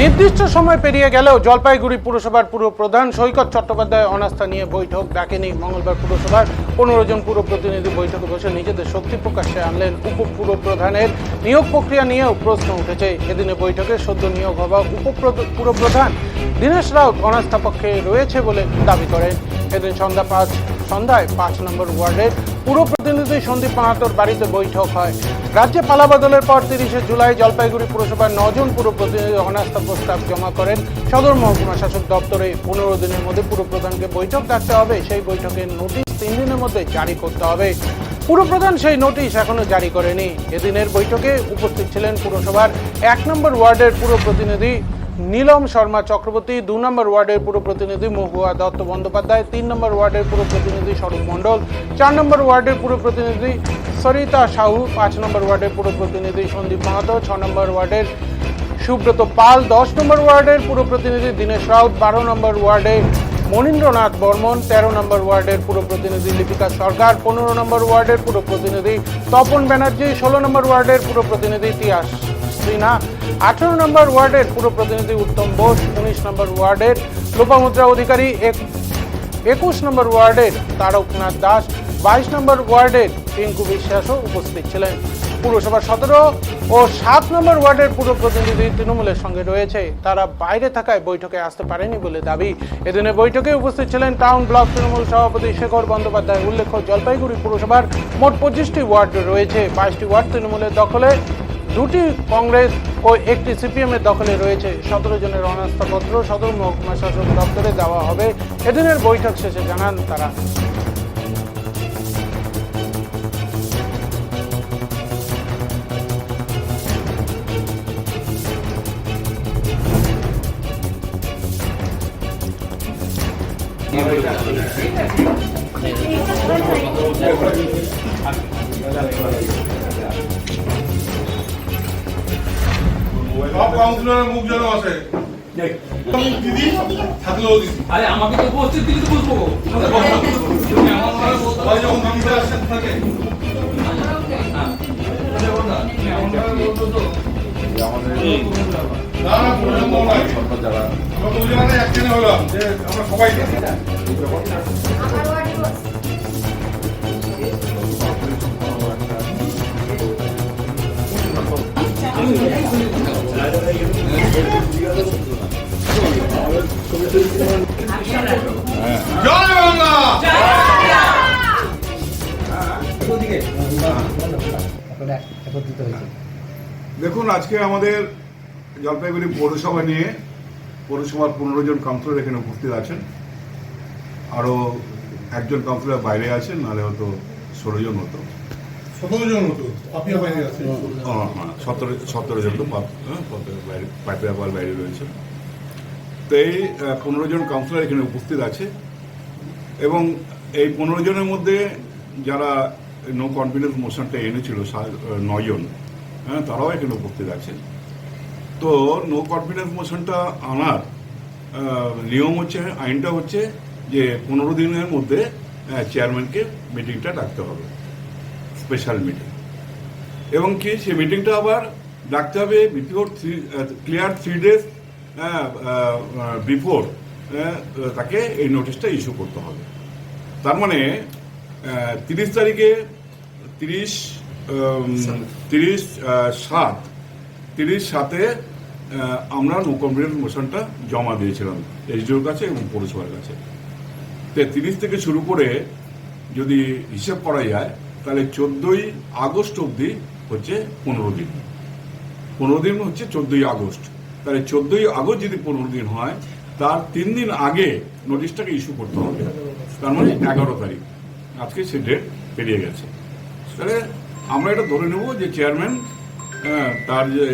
নির্দিষ্ট সময় পেরিয়ে গেলেও জলপাইগুড়ি পুরসভার পুরপ্রধান সৈকত চট্টোপাধ্যায় অনাস্থা নিয়ে বৈঠক ডাকেনি। মঙ্গলবার পুরসভার 15 জন পুর প্রতিনিধি বৈঠকে বসে নিজেদের শক্তি প্রকাশ্যে আনলেন। উপপুরপ্রধানের নিয়োগ প্রক্রিয়া নিয়েও প্রশ্ন উঠেছে। এদিনে বৈঠকে সদ্য নিয়োগ হওয়া পুরপ্রধান দীনেশ রাউত অনাস্থা পক্ষে রয়েছে বলে দাবি করেন। এদিন সন্ধ্যায় 5 নম্বর ওয়ার্ডের পুর প্রতিনিধি সন্দীপ মাহাতোর বাড়িতে বৈঠক হয়। রাজ্যে পালাবদলের পর 30 জুলাই জলপাইগুড়ি পুরসভার 9 জন পুর প্রতিনিধি অনাস্থা প্রস্তাব জমা করেন সদর মহকুমা শাসক দপ্তরে। 15 দিনের মধ্যে পুরপ্রধানকে বৈঠক ডাকতে হবে। সেই বৈঠকের নোটিশ 3 দিনের মধ্যে জারি করতে হবে। পুরপ্রধান সেই নোটিশ এখনো জারি করেনি। এদিনের বৈঠকে উপস্থিত ছিলেন পুরসভার 1 নম্বর ওয়ার্ডের পুর প্রতিনিধি নীলম শর্মা চক্রবর্তী, 2 নম্বর ওয়ার্ডের পুর প্রতিনিধি মহুয়া দত্ত বন্দ্যোপাধ্যায়, 3 নম্বর ওয়ার্ডের পুর প্রতিনিধি স্বরূপ মণ্ডল, 4 নম্বর ওয়ার্ডের পুর প্রতিনিধি সরিতা সাহু, 5 নম্বর ওয়ার্ডের পুর প্রতিনিধি সন্দীপ মাহাতো, 6 নম্বর ওয়ার্ডের সুব্রত পাল, 10 নম্বর ওয়ার্ডের পুর প্রতিনিধি দীনেশ রাউত, 12 নম্বর ওয়ার্ডের মনীন্দ্রনাথ বর্মন, 13 নম্বর ওয়ার্ডের পুর প্রতিনিধি লিপিকা সরকার, 15 নম্বর ওয়ার্ডের পুর প্রতিনিধি তপন ব্যানার্জি, 16 নম্বর ওয়ার্ডের পুর প্রতিনিধি তিয়াস সিনহা, 18 নম্বর ওয়ার্ডের পুর প্রতিনিধি উত্তম বোস, 19 নম্বর ওয়ার্ডের লোপামুদ্রা অধিকারী, 21 নম্বর ওয়ার্ডের তারকনাথ দাস, 22 নম্বর ওয়ার্ডের টিঙ্কু বিশ্বাসও উপস্থিত ছিলেন। পুরসভার 17 ও 7 নম্বর ওয়ার্ডের পুর প্রতিনিধি তৃণমূলের সঙ্গে রয়েছে। তারা বাইরে থাকায় বৈঠকে আসতে পারেনি বলে দাবি। এদিনে বৈঠকে উপস্থিত ছিলেন টাউন ব্লক তৃণমূল সভাপতি শেখর বন্দ্যোপাধ্যায়। উল্লেখ্য, জলপাইগুড়ি পুরসভার মোট 25টি ওয়ার্ড রয়েছে। 22টি ওয়ার্ড তৃণমূলের দখলে, 2টি কংগ্রেস ও 1টি সিপিএম এর দখলে রয়েছে। 17 জনের অনাস্থাপত্র সদর মহকুমা শাসক দপ্তরে দেওয়া হবে। এদিনের বৈঠক শেষে জানান তারা। সব কাউন্সিলরের মুখ যেন আসে দিদি থাকলেও দিদি আরে আমাকে তো উপস্থিত দিদি তো বুঝবো যখন কাউন্সিলর আসেন থাকে না না পর্যন্ত নয় আমরা তো জায়গায় একদিনে হলাম যে আমরা সবাই জয় বাংলা। দেখুন, আজকে আমাদের জলপাইগুড়ি পৌরসভা নিয়ে পৌরসভার 15 জন কাউন্সিলর এখানে উপস্থিত আছেন। আরও একজন কাউন্সিলর বাইরে আছেন, নাহলে হয়তো 16 জন হতো। 17 জন হতো, আপনি বাইরে আছেন। হ্যাঁ, 17 জন তো পাইপের আবার বাইরে রয়েছে। তো এই 15 জন কাউন্সিলর এখানে উপস্থিত আছে এবং এই 15 জনের মধ্যে যারা নো কনফিডেন্স মোশনটা এনেছিল 9 জন, হ্যাঁ, তারাও এখানে উপস্থিত আছে। তো নো কনফিডেন্স মোশনটা আনার নিয়ম হচ্ছে, আইনটা হচ্ছে যে 15 দিনের মধ্যে চেয়ারম্যানকে মিটিংটা ডাকতে হবে, স্পেশাল মিটিং। এবং কি সেই মিটিংটা আবার ডাকতে হবে বিফোর ক্লিয়ার 3 days বিফোর তাকে এই নোটিশটা ইস্যু করতে হবে। তার মানে 30 তারিখে 30/7 আমরা নো কনফিডেন্স মোশনটা জমা দিয়েছিলাম এসডিওর কাছে এবং পৌরসভার কাছে। তো 30 থেকে শুরু করে যদি হিসাব করা যায় তাহলে 14ই আগস্ট অবধি হচ্ছে 15 দিন। 15 দিন হচ্ছে 14ই আগস্ট। তাহলে 14ই আগস্ট যদি 15 দিন হয়, তার 3 দিন আগে নোটিশটাকে ইস্যু করতে হবে। তার মানে 11 তারিখ, আজকে সে ডেট পেরিয়ে গেছে। তাহলে আমরা এটা ধরে নেব যে চেয়ারম্যান তার যে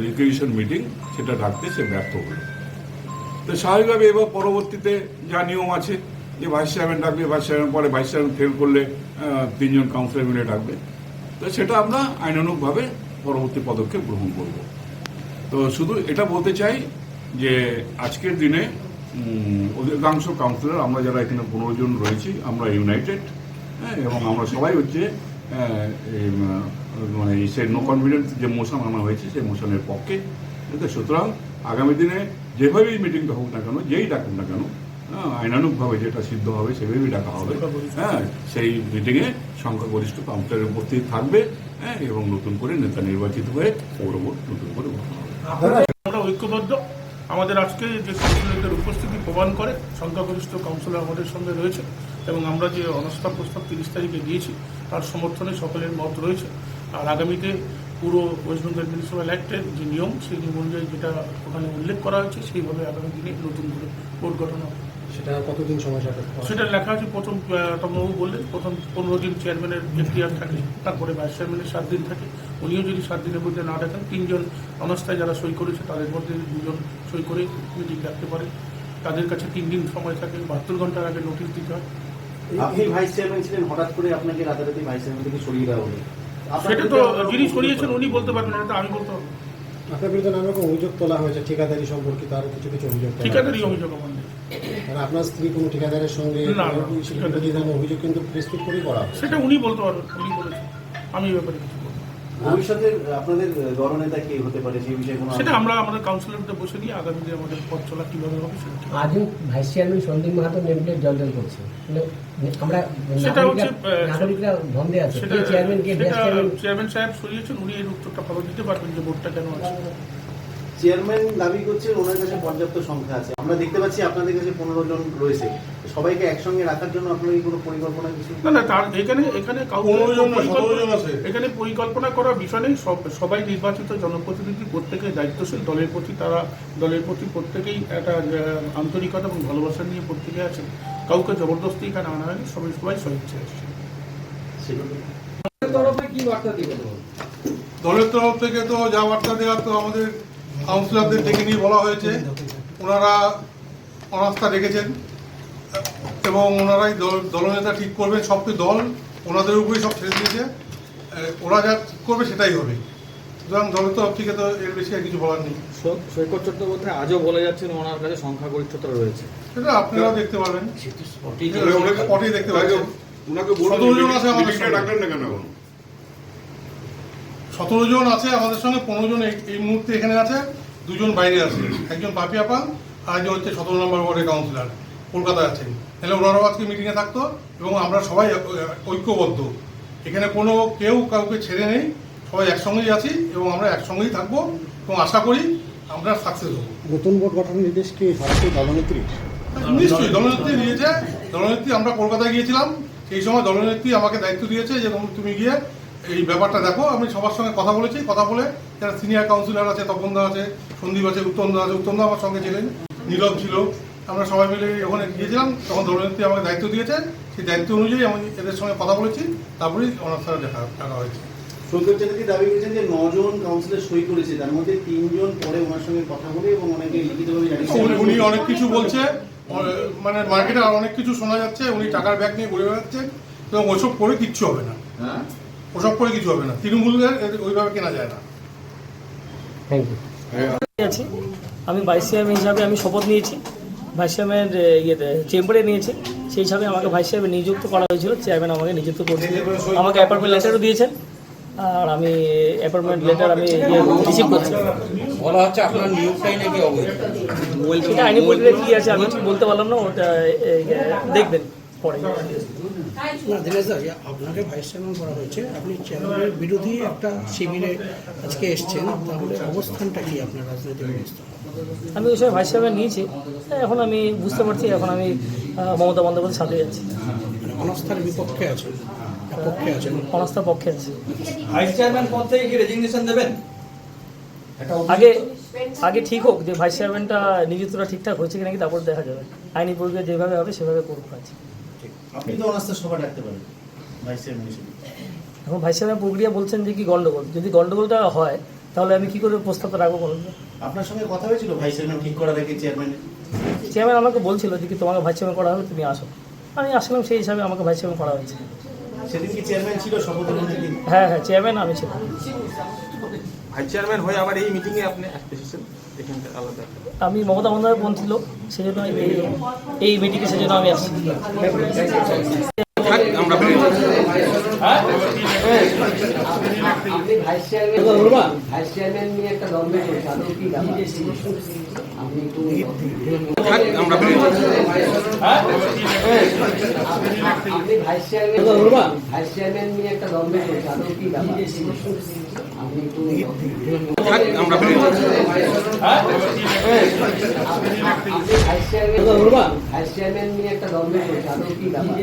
রিকুইজিশন মিটিং সেটা ডাকতে সে ব্যর্থ হলো। তো স্বাভাবিকভাবে এবার পরবর্তীতে যা নিয়ম আছে যে ভাইস চেয়ারম্যান ডাকবে, ভাইস চেয়ারম্যান পরে ভাইস চেয়ারম্যান ফেল করলে 3 জন কাউন্সিলর মিলে ডাকবে। তো সেটা আমরা আইনানুগভাবে পরবর্তী পদক্ষেপ গ্রহণ করব। তো শুধু এটা বলতে চাই যে আজকের দিনে অধিকাংশ কাউন্সিলর আমরা যারা এখানে 15 জন রয়েছি আমরা ইউনাইটেড, এবং আমরা সবাই হচ্ছে মানে সেই নো কনফিডেন্স যে মোশন আনা হয়েছে সেই মোশনের পক্ষে। সুতরাং আগামী দিনে যেভাবেই মিটিংটা হোক না কেন, যেই ডাকুন না কেন, আইনানুগভাবে যেটা সিদ্ধ হবে সেভাবেই ডাকা হবে। হ্যাঁ, সেই মিটিংয়ে সংখ্যাগরিষ্ঠ কাউন্সিলরের উপস্থিত থাকবে, হ্যাঁ, এবং নতুন করে নেতা নির্বাচিত হয়ে পৌরবোর্ড নতুন করে গঠন হবে। আমরা ঐক্যবদ্ধ। আমাদের আজকে যে কাউন্সিলরদের উপস্থিতি প্রমাণ করে সংখ্যাগরিষ্ঠ কাউন্সিলর আমাদের সঙ্গে রয়েছে এবং আমরা যে অনাস্থা প্রস্তাব 30 তারিখে দিয়েছি তার সমর্থনে সকলের মত রয়েছে। আর আগামীতে পুরো ওয়েস্ট বেঙ্গল মিউনিসিপ্যাল অ্যাক্টের যে নিয়ম, সেই নিয়ম অনুযায়ী যেটা ওখানে উল্লেখ করা হয়েছে সেইভাবে আগামী দিনে নতুন করে বোর্ড গঠন হবে। সেটা কতদিন সময় যাবে? সেটা লেখা আছে, প্রথম তমবাবু বললেন প্রথম 15 দিন চেয়ারম্যানের এখতিয়ার থাকে, তারপরে ভাইস চেয়ারম্যানের 7 দিন থাকে। উনিও যদি 7 দিনের মধ্যে না ডাকেন, 3 জন অনাস্থায় যারা সই করেছে তাদের মধ্যে 2 জন সই করে মিটিং ডাকতে পারে। তাদের কাছে 3 দিন সময় থাকে, 72 ঘন্টার আগে নোটিশ দিতে হয়। আপনি ভাইস চেয়ারম্যান ছিলেন, হঠাৎ করে আপনাকে রাতারাতি ভাইস চেয়ারম্যান থেকে সরিয়ে দেওয়া হলো। সেটা তো যিনি সরিয়েছেন উনি বলতে পারবেন, এটা আমি বলতে পারবো। আপনার বিরুদ্ধে নানা রকম অভিযোগ তোলা হয়েছে, ঠিকাদারি সম্পর্কিত আরো কিছু কিছু অভিযোগ তোলা হয়েছে। ঠিকাদারি অভিযোগ আমার নেই। আর আপনার স্ত্রী কোনো ঠিকাদারের সঙ্গে না, বিরোধী ধরনের অভিযোগ কিন্তু প্রস্তুত করে করা হয়। সেটা উনি বলতে পারবেন, উনি বলেছেন, আমি এই ব্যাপারে কিছু বলবো না। ভবিষ্যতে আপনাদের দলনেতা কে হতে পারে সেই বিষয়ে কোনো সেটা আমরা আমাদের কাউন্সিলরদের বসে নিয়ে আগামী দিনে আমাদের পথ চলা কিভাবে হবে সেটা ঠিক। আজও vice chairman Sandip Mahato nameplate জলজল করছে। মানে আমরা সেটা হচ্ছে নাগরিকরা ধন্দে আছে, সেটা চেয়ারম্যান কে ভাইস চেয়ারম্যান চেয়ারম্যান সাহেব সরিয়েছেন, উনি এর উত্তরটা ভালো দিতে পারবেন যে বোর্ডটা কেন আছে। চেয়ারম্যান দাবি করছে ওনার কাছে পর্যাপ্ত সংখ্যা আছে। আমরা দেখতে পাচ্ছি আপনাদের কাছে 15 জন রয়েছে। সবাইকে একসঙ্গে রাখার জন্য আপনার কি কোনো পরিকল্পনা কিছু? না, তার এখানে কাউকে 15 জন না, 17 জন আছে। এখানে পরিকল্পনা করার বিষয় নেই। সবাই নির্বাচিত জনপ্রতিনিধি, প্রত্যেকে দায়িত্বশীল, দলের প্রতি প্রত্যেকেই একটা আন্তরিকতা এবং ভালোবাসা নিয়ে প্রত্যেকে আছে। কাউকে জবরদস্তি এখানে আনা হয়নি, সবাই স্বেচ্ছায় এসেছে। কি বার্তা দিবেন? দলের তরফ থেকে তো যা বার্তা দেওয়ার তো আমাদের কাউন্সিলরদের ডেকে নিয়ে বলা হয়েছে। ওনারা অনাস্থা রেখেছেন এবং ওনারাই দলনেতা ঠিক করবেন। সব তো দল ওনাদের উপরেই সব ছেড়ে দিয়েছে, ওরা যা ঠিক করবে সেটাই হবে। সুতরাং দলের তরফ থেকে তো এর বেশি আর কিছু বলার নেই। সৈকত চট্টোপাধ্যায় আজও বলে যাচ্ছেন ওনার কাছে সংখ্যাগরিষ্ঠতা রয়েছে। সেটা আপনারাও দেখতে পারবেন, ওনাকে পটেই দেখতে পাচ্ছেন। ওনাকে বলুন 17 জন আছে আমাদের মিটিংটা সঙ্গে। ডাকলেন না কেন এখন? 17 জন আছে আমাদের সঙ্গে, 15 জন এই মুহূর্তে এখানে আছে, 2 জন বাইরে আছে। একজন পাপিয়া পাল আর একজন হচ্ছে 17 নম্বর ওয়ার্ডের কাউন্সিলর কলকাতায় আছেন। তাহলে ওনারাও আজকে মিটিংয়ে থাকতো এবং আমরা সবাই ঐক্যবদ্ধ। এখানে কোনো কেউ কাউকে ছেড়ে নেই, সবাই একসঙ্গেই আছি এবং আমরা একসঙ্গেই থাকবো এবং আশা করি আমরা সাকসেস হবো। নতুন বোর্ড গঠনের নির্দেশ কি সরাসরি দলনেত্রী? নিশ্চয়ই দলনেত্রী দিয়েছে। দলনেত্রী, আমরা কলকাতায় গিয়েছিলাম, সেই সময় দলনেত্রী আমাকে দায়িত্ব দিয়েছে যে তুমি গিয়ে এই ব্যাপারটা দেখো। আমি সবার সঙ্গে কথা বলেছি, কথা বলে যারা সিনিয়র কাউন্সিলর আছে, তপনদা আছে, সন্দীপ আছে, উত্তমদা আছে, উত্তমদা আমার সঙ্গে ছিলেন, নীলম ছিল, আমরা সবাই মিলে ওখানে গিয়েছিলাম। তখন দলনেত্রী আমাকে দায়িত্ব দিয়েছে, সেই দায়িত্ব অনুযায়ী আমি এদের সঙ্গে কথা বলেছি, তারপরেই অনার্সারা ডাকা হয়েছে। সৈকত চ্যাটার্জি দাবি করেছেন যে 9 জন কাউন্সিলর সই করেছে, তার মধ্যে 3 জন পরে ওনার সঙ্গে কথা বলে এবং ওনাকে লিখিতভাবে জানিয়েছে। উনি অনেক কিছু বলছে, মানে মার্কেটে আর অনেক কিছু শোনা যাচ্ছে। উনি টাকার ব্যাগ নিয়ে ঘুরে বেড়াচ্ছেন এবং ওসব করে কিচ্ছু হবে না। হ্যাঁ, ওসব করে কিছু হবে না। তৃণমূলের ওইভাবে কেনা যায় না। Thank you. আছি আমি ভাইস চেয়ারম্যান হিসাবে আমি শপথ নিয়েছি, ভাইস চেয়ারম্যানের চেম্বারে নিয়েছি। সেই হিসাবে আমাকে ভাইস চেয়ারম্যান নিযুক্ত করা হয়েছিল। চেয়ারম্যান আমাকে নিযুক্ত করেছিল, আমাকে অ্যাপয়েন্টমেন্ট লেটারও দিয়েছেন আর আমি অ্যাপয়েন্টমেন্ট লেটার আমি রিসিভ করছি। বলা হচ্ছে আপনার নিয়োগটাই নাকি অবৈধ। সেটা আইনি প্রক্রিয়া কী আছে আমি ঠিক বলতে পারলাম না, ওটা দেখবেন পরে। আপনাকে ভাইস চেয়ারম্যান করা হয়েছে, আপনি চেয়ারম্যানের বিরোধী একটা শিবিরে আজকে এসছেন, তাহলে অবস্থানটা কি আপনার রাজনৈতিক অবস্থা? আমি ওই সময় ভাইস চেয়ারম্যান নিয়েছি, এখন আমি বুঝতে পারছি এখন আমি মমতা বন্দ্যোপাধ্যায়ের সাথে যাচ্ছি। মানে অনাস্থার বিপক্ষে আছেন, পক্ষে আছেন? অনাস্থার পক্ষে আছে। ভাইস চেয়ারম্যান পদ থেকে কি রেজিগনেশন দেবেন? আগে ঠিক হোক যে ভাইস চেয়ারম্যানটা নিযুক্তটা ঠিকঠাক হয়েছে কিনা, তারপর দেখা যাবে। আইনি প্রক্রিয়া যেভাবে হবে সেভাবে করবো আছে। আপনি তো অনাস্থা সভা ডাকতে পারেন ভাইস চেয়ারম্যান হিসেবে। এখন ভাইস চেয়ারম্যান প্রক্রিয়া বলছেন যে কি গন্ডগোল, যদি গন্ডগোলটা হয় তাহলে আমি কি করে প্রস্তাবটা রাখবো বলুন? আপনার সঙ্গে কথা হয়েছিল ভাইস চেয়ারম্যান ঠিক করা দেখে? চেয়ারম্যান আমাকে বলছিল যে কি তোমাকে ভাইস চেয়ারম্যান করা হবে, তুমি আসো। আমি আসলাম, সেই হিসাবে আমাকে ভাইস চেয়ারম্যান করা হয়েছে। সেদিন কি চেয়ারম্যান ছিল শপথ গ্রহণের দিন? হ্যাঁ, চেয়ারম্যান আমি ছিলাম। ভাইস চেয়ারম্যান হয়ে আবার এই মিটিংয়ে আপনি এসেছেন, এখানটা আলাদা। আমি মমতা বন্দ্যোপাধ্যায় বোন ছিল, সেই জন্য এই মিটিংয়ে সেজন্য আমি আসছি। আমরা ভাইস চেয়ারম্যান নিয়ে একটা দ্বন্দ্ব চলছে, আদৌ কি ব্যাপার? আপনি একটু আমরা আপনি ভাইস চেয়ারম্যান নিয়ে একটা দ্বন্দ্ব চলছে, আদৌ কি ব্যাপার? আপনি একটু আমরা আপনি ভাইস চেয়ারম্যান নিয়ে একটা দ্বন্দ্ব চলছে, আদৌ কি ব্যাপার?